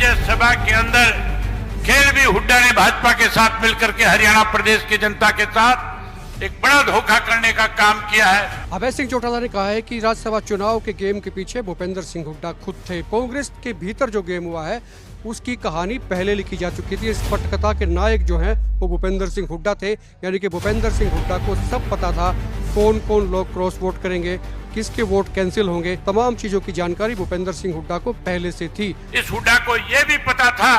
राज्यसभा के अंदर खेल भी हुड्डा ने भाजपा के साथ मिलकर के हरियाणा प्रदेश की जनता के साथ एक बड़ा धोखा करने का काम किया है। अभय सिंह चौटाला ने कहा है कि राज्यसभा चुनाव के गेम के पीछे भूपेंद्र सिंह हुड्डा खुद थे। कांग्रेस के भीतर जो गेम हुआ है उसकी कहानी पहले लिखी जा चुकी थी। इस पटकथा के नायक जो हैं वो भूपेंद्र सिंह हुड्डा थे, यानी कि भूपेंद्र सिंह हुड्डा को सब पता था कौन कौन लोग क्रॉस वोट करेंगे, किसके वोट कैंसिल होंगे, तमाम चीजों की जानकारी भूपेंद्र सिंह हुड्डा को पहले से थी। इस हुड्डा को यह भी पता था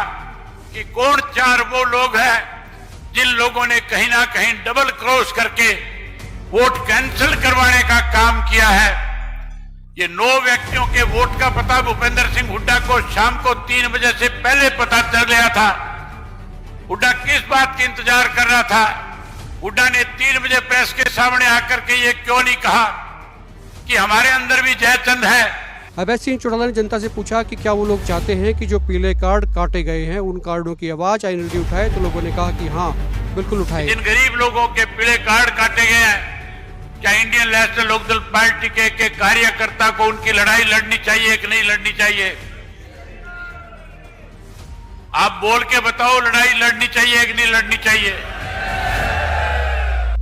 कि कौन चार वो लोग हैं जिन लोगों ने कहीं ना कहीं डबल क्रॉस करके वोट कैंसिल करवाने का काम किया है। ये 9 व्यक्तियों के वोट का पता भूपेंद्र सिंह हुड्डा को शाम को 3 बजे से पहले पता चल गया था। हुड्डा किस बात की इंतजार कर रहा था? हुड्डा ने 3 बजे प्रेस के सामने आकर के ये क्यों नहीं कहा कि हमारे अंदर भी जयचंद है? अभय सिंह चौटाला ने जनता से पूछा कि क्या वो लोग चाहते हैं कि जो पीले कार्ड काटे गए हैं उन कार्डों की आवाज आईएनएलडी उठाए, तो लोगों ने कहा कि हाँ बिल्कुल उठाए। जिन गरीब लोगों के पीले कार्ड काटे गए हैं, क्या इंडियन नेशनल लोकदल पार्टी के कार्यकर्ता को उनकी लड़ाई लड़नी चाहिए कि नहीं लड़नी चाहिए? आप बोल के बताओ, लड़ाई लड़नी चाहिए कि नहीं लड़नी चाहिए?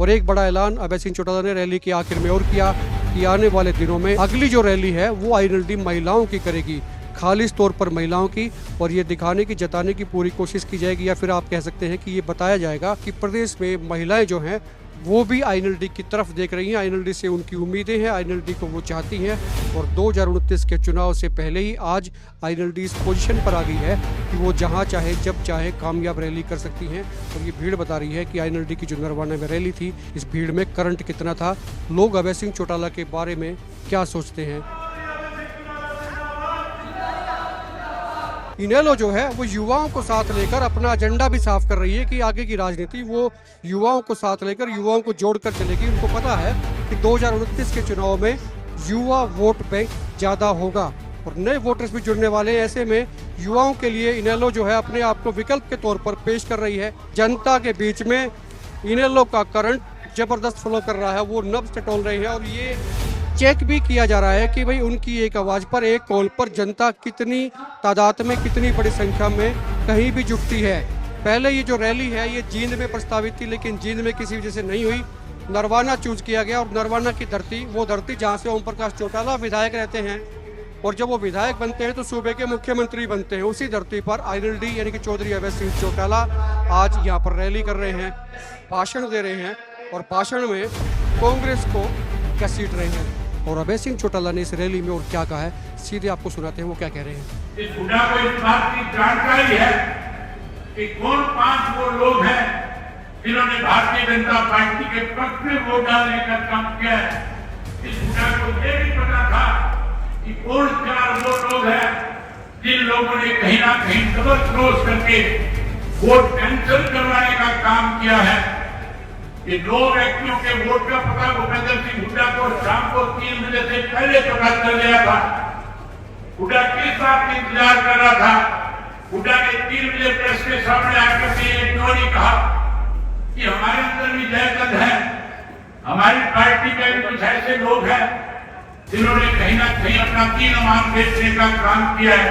और एक बड़ा ऐलान अभय सिंह चौटाला ने रैली के आखिर में और किया कि आने वाले दिनों में अगली जो रैली है वो आईएनएलडी महिलाओं की करेगी, खालिस तौर पर महिलाओं की, और ये दिखाने की जताने की पूरी कोशिश की जाएगी, या फिर आप कह सकते हैं कि ये बताया जाएगा कि प्रदेश में महिलाएं जो हैं वो भी आईएनएलडी की तरफ देख रही हैं। आईएनएलडी से उनकी उम्मीदें हैं, आईएनएलडी को वो चाहती हैं, और 2029 के चुनाव से पहले ही आज आईएनएलडी इस पोजीशन पर आ गई है कि वो जहां चाहे जब चाहे कामयाब रैली कर सकती हैं। और ये भीड़ बता रही है कि आईएनएलडी की जो नरवाना में रैली थी, इस भीड़ में करंट कितना था, लोग अभय सिंह चौटाला के बारे में क्या सोचते हैं। इनेलो जो है वो युवाओं को साथ लेकर अपना एजेंडा भी साफ कर रही है कि आगे की राजनीति वो युवाओं को साथ लेकर युवाओं को जोड़कर चलेगी। उनको पता है कि 2029 के चुनाव में युवा वोट बैंक ज्यादा होगा और नए वोटर्स भी जुड़ने वाले हैं। ऐसे में युवाओं के लिए इनेलो जो है अपने आप को विकल्प के तौर पर पेश कर रही है। जनता के बीच में इनेलो का करंट जबरदस्त फ्लो कर रहा है, वो नब्ज टटोल रहे हैं, और ये चेक भी किया जा रहा है कि भाई उनकी एक आवाज पर, एक कॉल पर जनता कितनी तादाद में, कितनी बड़ी संख्या में कहीं भी जुटती है। पहले ये जो रैली है ये जींद में प्रस्तावित थी, लेकिन जींद में किसी वजह से नहीं हुई, नरवाना चूज किया गया। और नरवाना की धरती वो धरती जहाँ से ओम प्रकाश चौटाला विधायक रहते हैं, और जब वो विधायक बनते हैं तो सूबे के मुख्यमंत्री बनते हैं। उसी धरती पर आईएनएलडी यानी कि चौधरी अभय सिंह चौटाला आज यहाँ पर रैली कर रहे हैं, भाषण दे रहे हैं, और भाषण में कांग्रेस को घसीट रहे हैं। और अभय सिंह चौटाला ने इस रैली में और क्या कहा है, सीधे आपको सुनाते हैं वो क्या कह रहे हैं। इस हुड्डा को इस बात की जानकारी है कि कौन 5 वो लोग हैं जिन्होंने भारतीय जनता पार्टी के पक्ष में वोट डालने का काम किया है। इस हुड्डा को यह भी पता था कि कौन 4 वो लोग हैं जिन लोगों ने कहीं ना कहीं डबल क्रॉस करके वोट कैंसिल करवाने का काम किया है। ये 9 व्यक्तियों के वोट का पता भूपेंद्र सिंह हुड्डा को शाम को 3 बजे से पहले पता चल गया था। हुड्डा किस बात का इंतजार कर रहा था? हुड्डा ने 3 बजे प्रेस के सामने आकर के ये क्यों नहीं कहा कि हमारे अंदर भी जयचंद है, हमारी पार्टी में भी कुछ ऐसे लोग हैं जिन्होंने कहीं ना कहीं अपना 3 मान बेचने का काम किया है।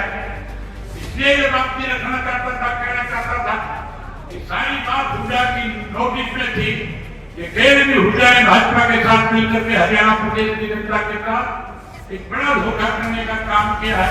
इसलिए ये बात नहीं रखना चाहता था, कहना चाहता था कि सारी बात हुड्डा की नोटिस में थी। ये खेल भी हुड्डा ने भाजपा के साथ मिलकर के हरियाणा प्रदेश की जनता के साथ एक बड़ा धोखा करने का काम किया है।